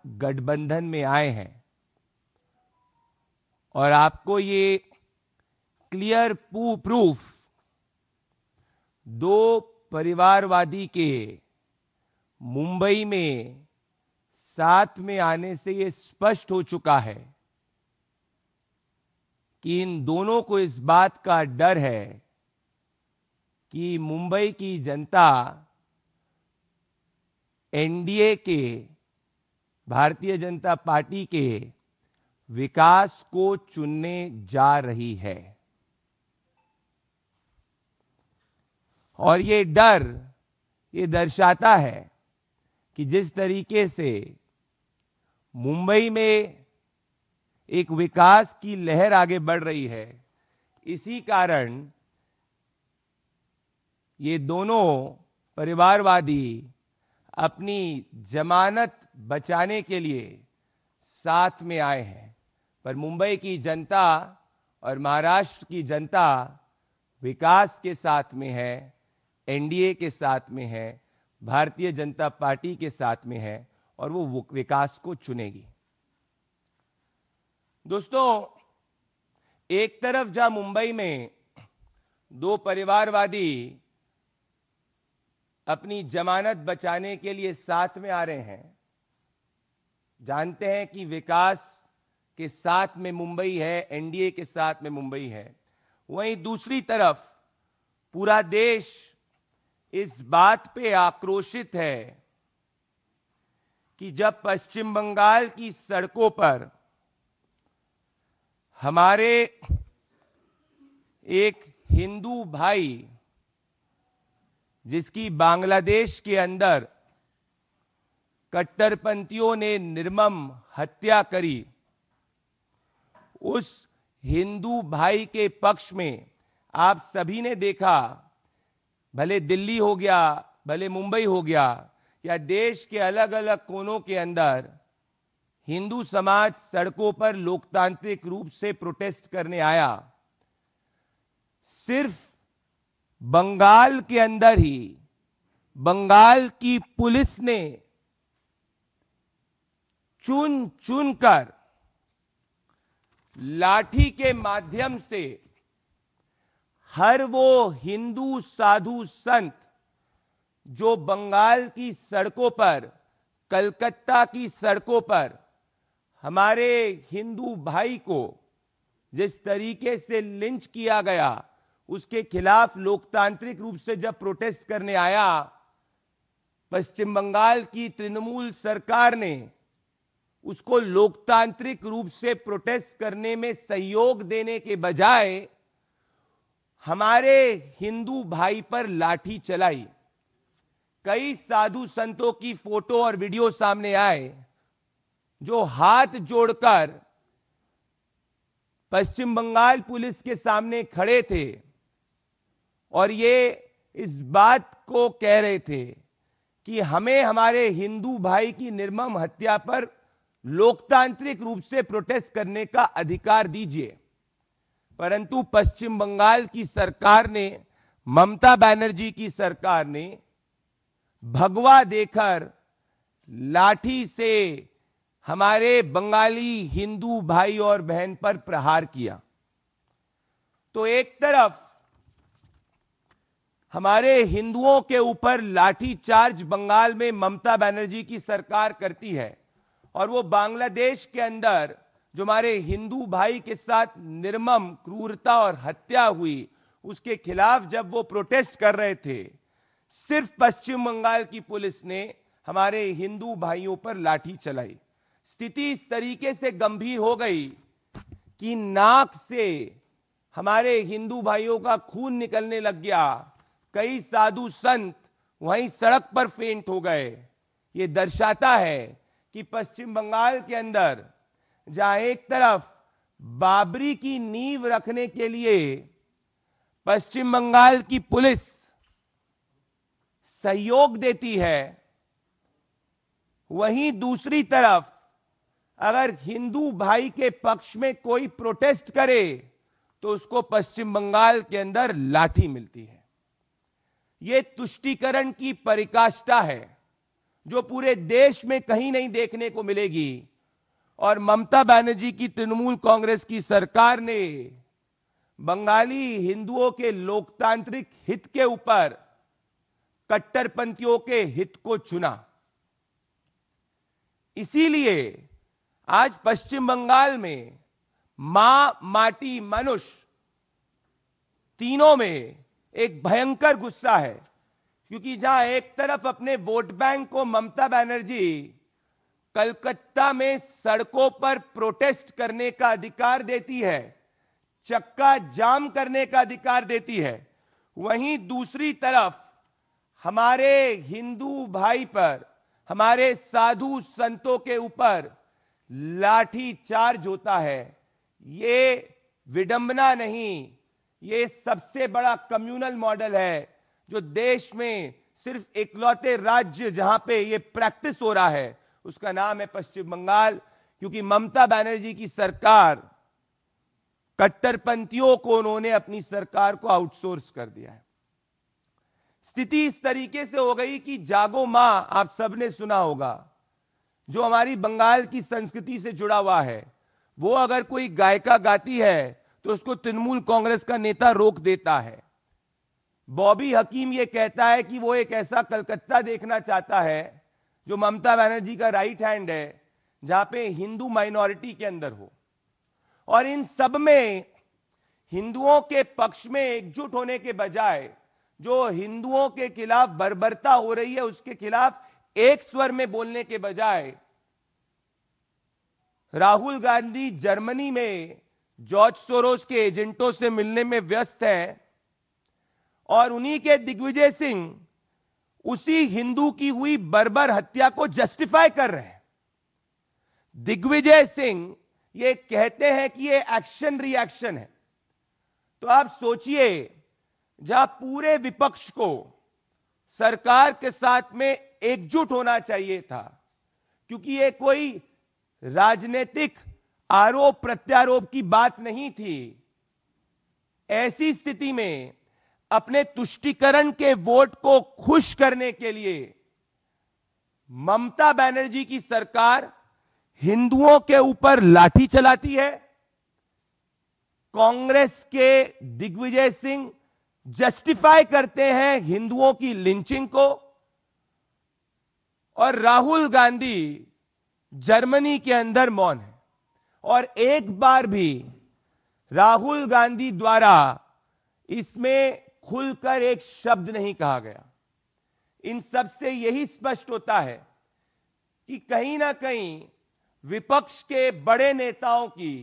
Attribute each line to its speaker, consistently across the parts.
Speaker 1: गठबंधन में आए हैं और आपको ये क्लियर प्रूफ दो परिवारवादी के मुंबई में साथ में आने से ये स्पष्ट हो चुका है कि इन दोनों को इस बात का डर है कि मुंबई की जनता एनडीए के, भारतीय जनता पार्टी के विकास को चुनने जा रही है। और ये डर ये दर्शाता है कि जिस तरीके से मुंबई में एक विकास की लहर आगे बढ़ रही है, इसी कारण ये दोनों परिवारवादी अपनी जमानत बचाने के लिए साथ में आए हैं। पर मुंबई की जनता और महाराष्ट्र की जनता विकास के साथ में है, एनडीए के साथ में है, भारतीय जनता पार्टी के साथ में है और वो विकास को चुनेगी। दोस्तों, एक तरफ जहां मुंबई में दो परिवारवादी अपनी जमानत बचाने के लिए साथ में आ रहे हैं, जानते हैं कि विकास के साथ में मुंबई है, एनडीए के साथ में मुंबई है, वहीं दूसरी तरफ पूरा देश इस बात पे आक्रोशित है कि जब पश्चिम बंगाल की सड़कों पर हमारे एक हिंदू भाई, जिसकी बांग्लादेश के अंदर कट्टरपंथियों ने निर्मम हत्या करी, उस हिंदू भाई के पक्ष में आप सभी ने देखा, भले दिल्ली हो गया, भले मुंबई हो गया, या देश के अलग अलग कोनों के अंदर हिंदू समाज सड़कों पर लोकतांत्रिक रूप से प्रोटेस्ट करने आया। सिर्फ बंगाल के अंदर ही बंगाल की पुलिस ने चुन चुनकर लाठी के माध्यम से हर वो हिंदू साधु संत जो बंगाल की सड़कों पर, कलकत्ता की सड़कों पर हमारे हिंदू भाई को जिस तरीके से लिंच किया गया, उसके खिलाफ लोकतांत्रिक रूप से जब प्रोटेस्ट करने आया, पश्चिम बंगाल की तृणमूल सरकार ने उसको लोकतांत्रिक रूप से प्रोटेस्ट करने में सहयोग देने के बजाय हमारे हिंदू भाई पर लाठी चलाई। कई साधु संतों की फोटो और वीडियो सामने आए जो हाथ जोड़कर पश्चिम बंगाल पुलिस के सामने खड़े थे और ये इस बात को कह रहे थे कि हमें हमारे हिंदू भाई की निर्मम हत्या पर लोकतांत्रिक रूप से प्रोटेस्ट करने का अधिकार दीजिए। परंतु पश्चिम बंगाल की सरकार ने, ममता बनर्जी की सरकार ने भगवा देकर लाठी से हमारे बंगाली हिंदू भाई और बहन पर प्रहार किया। तो एक तरफ हमारे हिंदुओं के ऊपर लाठी चार्ज बंगाल में ममता बनर्जी की सरकार करती है और वो बांग्लादेश के अंदर जो हमारे हिंदू भाई के साथ निर्मम क्रूरता और हत्या हुई, उसके खिलाफ जब वो प्रोटेस्ट कर रहे थे, सिर्फ पश्चिम बंगाल की पुलिस ने हमारे हिंदू भाइयों पर लाठी चलाई। स्थिति इस तरीके से गंभीर हो गई कि नाक से हमारे हिंदू भाइयों का खून निकलने लग गया। कई साधु संत वहीं सड़क पर फेंट हो गए। ये दर्शाता है कि पश्चिम बंगाल के अंदर जहां एक तरफ बाबरी की नींव रखने के लिए पश्चिम बंगाल की पुलिस सहयोग देती है, वहीं दूसरी तरफ अगर हिंदू भाई के पक्ष में कोई प्रोटेस्ट करे तो उसको पश्चिम बंगाल के अंदर लाठी मिलती है। यह तुष्टीकरण की परिकाष्ठा है। जो पूरे देश में कहीं नहीं देखने को मिलेगी। और ममता बनर्जी की तृणमूल कांग्रेस की सरकार ने बंगाली हिंदुओं के लोकतांत्रिक हित के ऊपर कट्टरपंथियों के हित को चुना। इसीलिए आज पश्चिम बंगाल में मां, माटी, मनुष्य तीनों में एक भयंकर गुस्सा है, क्योंकि जहां एक तरफ अपने वोट बैंक को ममता बनर्जी कलकत्ता में सड़कों पर प्रोटेस्ट करने का अधिकार देती है, चक्का जाम करने का अधिकार देती है, वहीं दूसरी तरफ हमारे हिंदू भाई पर, हमारे साधु संतों के ऊपर लाठी चार्ज होता है। ये विडंबना नहीं, ये सबसे बड़ा कम्युनल मॉडल है जो देश में सिर्फ इकलौते राज्य जहां पे ये प्रैक्टिस हो रहा है उसका नाम है पश्चिम बंगाल। क्योंकि ममता बनर्जी की सरकार, कट्टरपंथियों को उन्होंने अपनी सरकार को आउटसोर्स कर दिया है। स्थिति इस तरीके से हो गई कि जागो मां, आप सबने सुना होगा, जो हमारी बंगाल की संस्कृति से जुड़ा हुआ है, वो अगर कोई गायिका गाती है तो उसको तृणमूल कांग्रेस का नेता रोक देता है। बॉबी हकीम ये कहता है कि वो एक ऐसा कलकत्ता देखना चाहता है जो ममता बनर्जी का राइट हैंड है, जहां पे हिंदू माइनॉरिटी के अंदर हो। और इन सब में हिंदुओं के पक्ष में एकजुट होने के बजाय जो हिंदुओं के खिलाफ बर्बरता हो रही है उसके खिलाफ एक स्वर में बोलने के बजाय राहुल गांधी जर्मनी में जॉर्ज सोरोस के एजेंटों से मिलने में व्यस्त हैं और उन्हीं के दिग्विजय सिंह उसी हिंदू की हुई बर्बर हत्या को जस्टिफाई कर रहे हैं। दिग्विजय सिंह ये कहते हैं कि ये एक्शन रिएक्शन है। तो आप सोचिए, जहां पूरे विपक्ष को सरकार के साथ में एकजुट होना चाहिए था, क्योंकि ये कोई राजनीतिक आरोप प्रत्यारोप की बात नहीं थी। ऐसी स्थिति में अपने तुष्टीकरण के वोट को खुश करने के लिए ममता बनर्जी की सरकार हिंदुओं के ऊपर लाठी चलाती है। कांग्रेस के दिग्विजय सिंह जस्टिफाई करते हैं हिंदुओं की लिंचिंग को, और राहुल गांधी जर्मनी के अंदर मौन है। और एक बार भी राहुल गांधी द्वारा इसमें खुलकर एक शब्द नहीं कहा गया। इन सब से यही स्पष्ट होता है कि कहीं ना कहीं विपक्ष के बड़े नेताओं की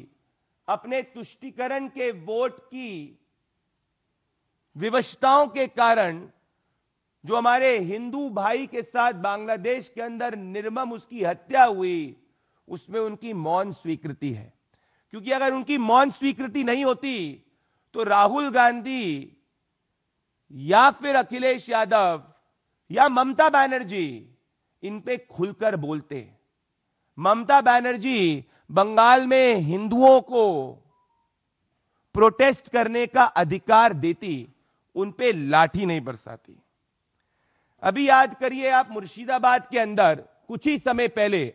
Speaker 1: अपने तुष्टीकरण के वोट की विवशताओं के कारण जो हमारे हिंदू भाई के साथ बांग्लादेश के अंदर निर्मम उसकी हत्या हुई, उसमें उनकी मौन स्वीकृति है। क्योंकि अगर उनकी मौन स्वीकृति नहीं होती तो राहुल गांधी या फिर अखिलेश यादव या ममता बनर्जी इन पे खुलकर बोलते। ममता बनर्जी बंगाल में हिंदुओं को प्रोटेस्ट करने का अधिकार देती, उन पे लाठी नहीं बरसाती। अभी याद करिए आप, मुर्शिदाबाद के अंदर कुछ ही समय पहले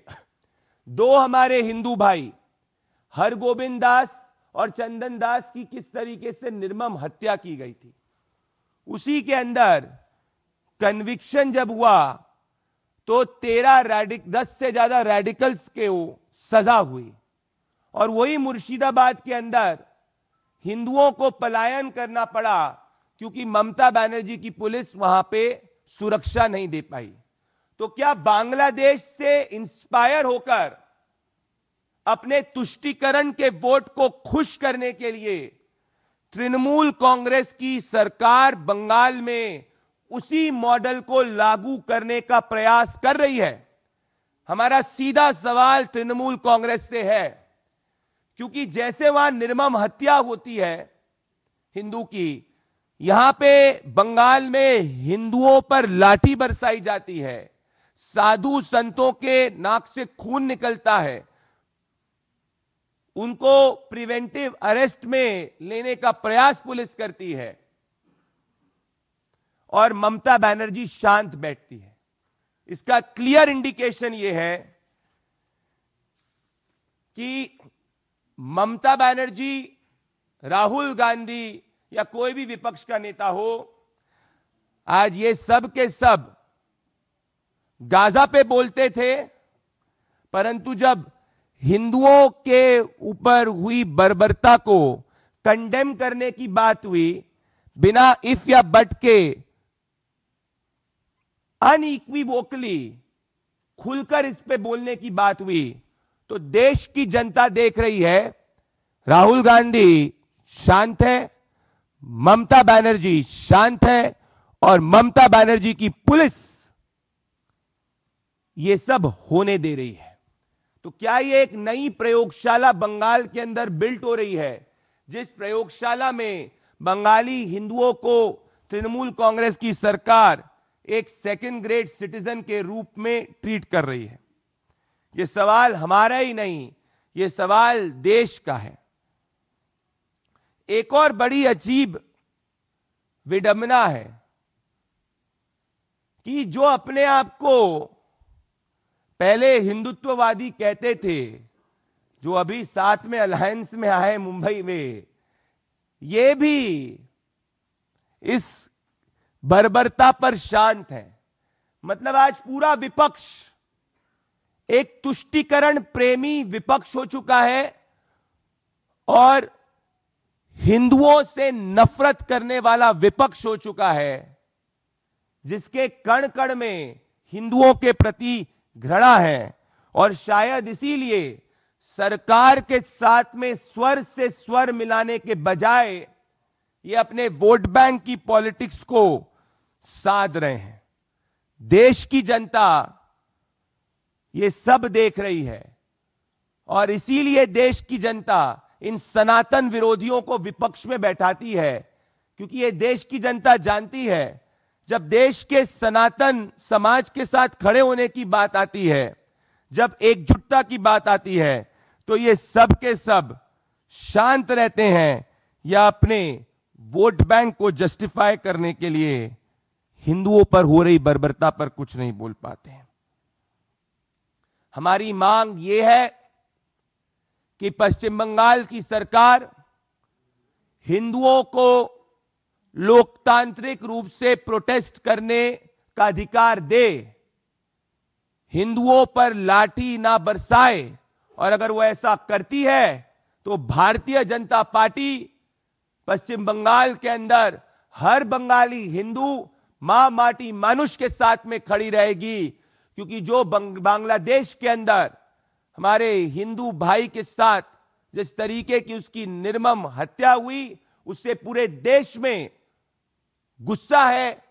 Speaker 1: दो हमारे हिंदू भाई हरगोविंद दास और चंदन दास की किस तरीके से निर्मम हत्या की गई थी। उसी के अंदर कन्विक्शन जब हुआ तो 10 से ज्यादा रेडिकल्स के सजा हुई। और वही मुर्शिदाबाद के अंदर हिंदुओं को पलायन करना पड़ा क्योंकि ममता बनर्जी की पुलिस वहां पे सुरक्षा नहीं दे पाई। तो क्या बांग्लादेश से इंस्पायर होकर अपने तुष्टीकरण के वोट को खुश करने के लिए तृणमूल कांग्रेस की सरकार बंगाल में उसी मॉडल को लागू करने का प्रयास कर रही है? हमारा सीधा सवाल तृणमूल कांग्रेस से है, क्योंकि जैसे वहां निर्मम हत्या होती है हिंदू की, यहां पे बंगाल में हिंदुओं पर लाठी बरसाई जाती है, साधु संतों के नाक से खून निकलता है, उनको प्रिवेंटिव अरेस्ट में लेने का प्रयास पुलिस करती है और ममता बनर्जी शांत बैठती है। इसका क्लियर इंडिकेशन यह है कि ममता बनर्जी, राहुल गांधी या कोई भी विपक्ष का नेता हो, आज ये सब के सब गाजा पे बोलते थे, परंतु जब हिंदुओं के ऊपर हुई बर्बरता को कंडेम करने की बात हुई, बिना इफ या बट के अनइक्विवोकली खुलकर इस पे बोलने की बात हुई, तो देश की जनता देख रही है राहुल गांधी शांत है, ममता बनर्जी शांत है, और ममता बनर्जी की पुलिस ये सब होने दे रही है। तो क्या ये एक नई प्रयोगशाला बंगाल के अंदर बिल्ट हो रही है, जिस प्रयोगशाला में बंगाली हिंदुओं को तृणमूल कांग्रेस की सरकार एक सेकंड ग्रेड सिटीजन के रूप में ट्रीट कर रही है? यह सवाल हमारा ही नहीं, यह सवाल देश का है। एक और बड़ी अजीब विडंबना है कि जो अपने आप को पहले हिंदुत्ववादी कहते थे, जो अभी साथ में अलायंस में आए मुंबई में, ये भी इस बर्बरता पर शांत है। मतलब आज पूरा विपक्ष एक तुष्टीकरण प्रेमी विपक्ष हो चुका है और हिंदुओं से नफरत करने वाला विपक्ष हो चुका है, जिसके कण कण में हिंदुओं के प्रति घृणा है। और शायद इसीलिए सरकार के साथ में स्वर से स्वर मिलाने के बजाय ये अपने वोट बैंक की पॉलिटिक्स को साध रहे हैं। देश की जनता ये सब देख रही है और इसीलिए देश की जनता इन सनातन विरोधियों को विपक्ष में बैठाती है, क्योंकि ये देश की जनता जानती है जब देश के सनातन समाज के साथ खड़े होने की बात आती है, जब एकजुटता की बात आती है, तो ये सब के सब शांत रहते हैं या अपने वोट बैंक को जस्टिफाई करने के लिए हिंदुओं पर हो रही बर्बरता पर कुछ नहीं बोल पाते हैं। हमारी मांग यह है कि पश्चिम बंगाल की सरकार हिंदुओं को लोकतांत्रिक रूप से प्रोटेस्ट करने का अधिकार दे, हिंदुओं पर लाठी ना बरसाए, और अगर वो ऐसा करती है तो भारतीय जनता पार्टी पश्चिम बंगाल के अंदर हर बंगाली हिंदू मां माटी मानुष के साथ में खड़ी रहेगी। क्योंकि जो बांग्लादेश के अंदर हमारे हिंदू भाई के साथ जिस तरीके की उसकी निर्मम हत्या हुई, उससे पूरे देश में गुस्सा है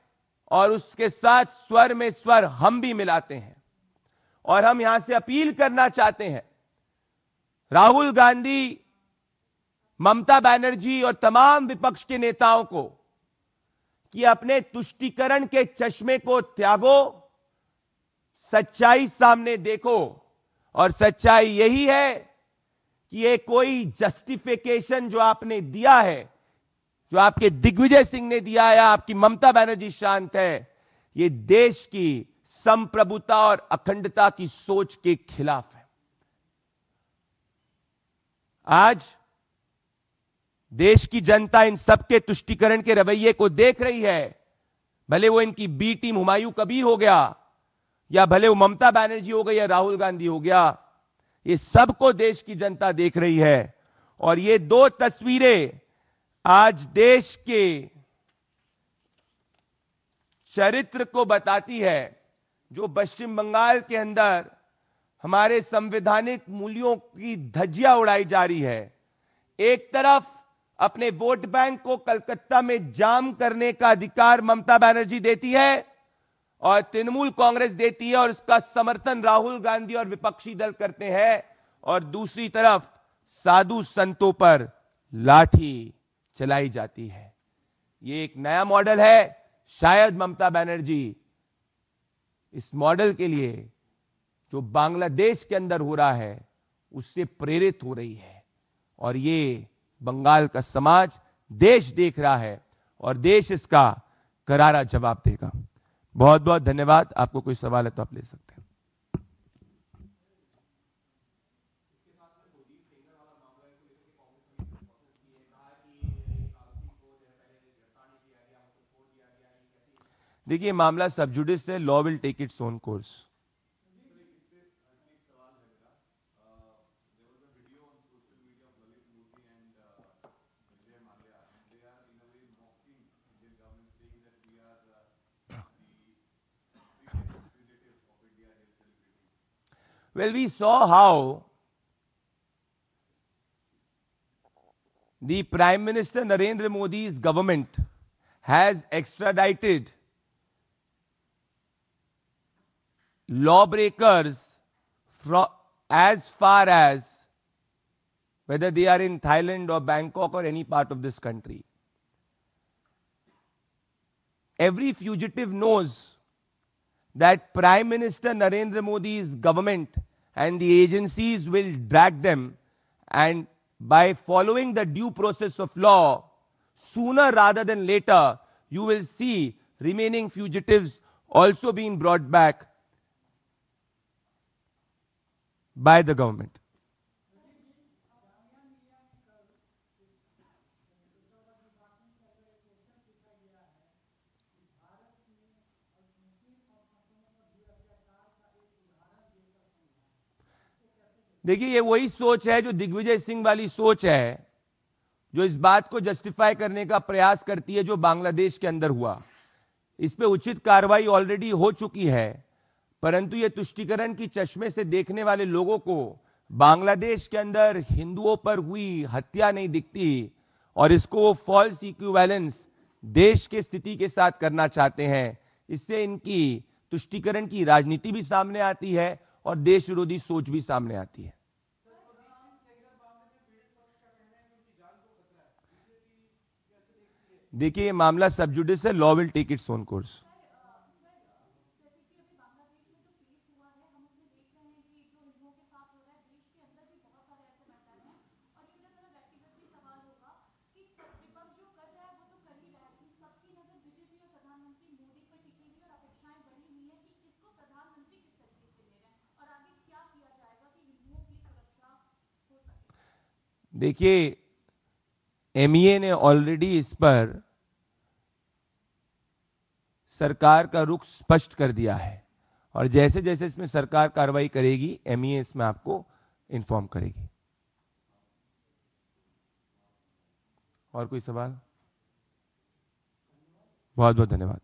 Speaker 1: और उसके साथ स्वर में स्वर हम भी मिलाते हैं। और हम यहां से अपील करना चाहते हैं राहुल गांधी, ममता बनर्जी और तमाम विपक्ष के नेताओं को कि अपने तुष्टीकरण के चश्मे को त्यागो, सच्चाई सामने देखो। और सच्चाई यही है कि ये कोई जस्टिफिकेशन जो आपने दिया है, जो आपके दिग्विजय सिंह ने दिया है, आपकी ममता बनर्जी शांत है, ये देश की संप्रभुता और अखंडता की सोच के खिलाफ है। आज देश की जनता इन सबके तुष्टीकरण के रवैये को देख रही है, भले वो इनकी बी टीम हुमायूं कबीर हो गया, या भले वो ममता बनर्जी हो गई या राहुल गांधी हो गया, ये सबको देश की जनता देख रही है। और ये दो तस्वीरें आज देश के चरित्र को बताती है, जो पश्चिम बंगाल के अंदर हमारे संवैधानिक मूल्यों की धज्जियां उड़ाई जा रही है। एक तरफ अपने वोट बैंक को कलकत्ता में जाम करने का अधिकार ममता बनर्जी देती है और तृणमूल कांग्रेस देती है, और उसका समर्थन राहुल गांधी और विपक्षी दल करते हैं। और दूसरी तरफ साधु संतों पर लाठी चलाई जाती है। यह एक नया मॉडल है। शायद ममता बनर्जी इस मॉडल के लिए जो बांग्लादेश के अंदर हो रहा है उससे प्रेरित हो रही है, और ये बंगाल का समाज, देश देख रहा है और देश इसका करारा जवाब देगा। बहुत बहुत धन्यवाद। आपको कोई सवाल है तो आप ले सकते हैं। देखिए, मामला सब जुडिस है, law will take its own course. Well, we saw how the Prime Minister Narendra Modi's government has extradited lawbreakers from as far as whether they are in Thailand or Bangkok or any part of this country. Every fugitive knows that Prime Minister Narendra Modi's government and the agencies will drag them, and by following the due process of law, sooner rather than later, you will see remaining fugitives also being brought back by the government. देखिए, ये वही सोच है जो दिग्विजय सिंह वाली सोच है, जो इस बात को जस्टिफाई करने का प्रयास करती है जो बांग्लादेश के अंदर हुआ। इस पे उचित कार्रवाई ऑलरेडी हो चुकी है, परंतु ये तुष्टीकरण की चश्मे से देखने वाले लोगों को बांग्लादेश के अंदर हिंदुओं पर हुई हत्या नहीं दिखती, और इसको वो फॉल्स इक्विवेलेंस देश के स्थिति के साथ करना चाहते हैं। इससे इनकी तुष्टीकरण की राजनीति भी सामने आती है और देश विरोधी सोच भी सामने आती है। देखिए, ये मामला सब जुडिस है, law will take its own course. देखिए, एमईए ने ऑलरेडी इस पर सरकार का रुख स्पष्ट कर दिया है, और जैसे जैसे इसमें सरकार कार्रवाई करेगी, एमईए इसमें आपको इन्फॉर्म करेगी। और कोई सवाल? बहुत बहुत धन्यवाद।